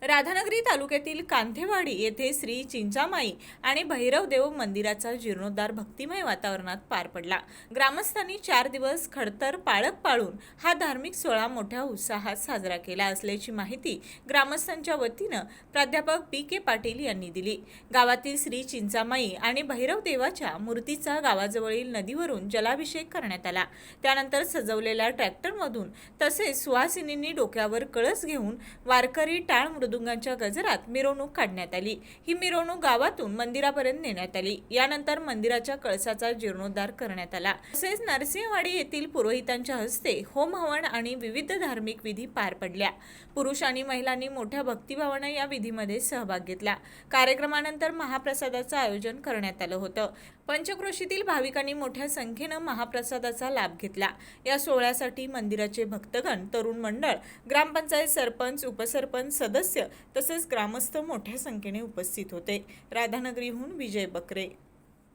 राधानगरी तालुक्यातील कांथेवाडी येथे श्री चिंचामाई आणि भैरवदेव मंदिराचा जीर्णोद्धार भक्तिमय वातावरणात पार पडला। ग्रामस्थांनी 4 दिवस खडतर पाळत पाळून हा धार्मिक सोहळा मोठ्या उत्साहात साजरा केला असल्याची माहिती ग्रामस्थांच्या वतीनं प्राध्यापक पी.के. पाटील यांनी दिली। गावातील श्री चिंचामाई आणि भैरवदेवाच्या मूर्तीचा गावाजवळील नदीवरून जलाभिषेक करण्यात आला। त्यानंतर सजवलेल्या ट्रॅक्टरमधून तसेच सुहासिनींनी डोक्यावर कळस घेऊन वारकरी टाळ मृदुंगाच्या गजरात मिरवणूक काढण्यात आली। ही मिरवणूक गावातून मंदिरापर्यंत नेण्यात आली। यानंतर मंदिराच्या कळसाचा जीर्णोद्धार करण्यात आला। तसेच नरसिंहवाडी येथील पुरोहितांच्या हस्ते होम हवन आणि विविध धार्मिक विधी पार पडल्या। पुरुष आणि महिलांनी मोठ्या भक्तिभावाने या विधीमध्ये सहभाग घेतला। कार्यक्रमानंतर महाप्रसादाचं आयोजन करण्यात आलं होतं। पंचक्रोशीतील भाविकांनी मोठ्या संख्येनं महाप्रसादाचा लाभ घेतला। या सोहळ्यासाठी मंदिराचे भक्तगण, तरुण मंडळ, ग्रामपंचायत सरपंच, उपसरपंच, सदस्य तसेच ग्रामस्थ मोठ्या संख्येने उपस्थित होते। राधानगरीहून विजय बकरे।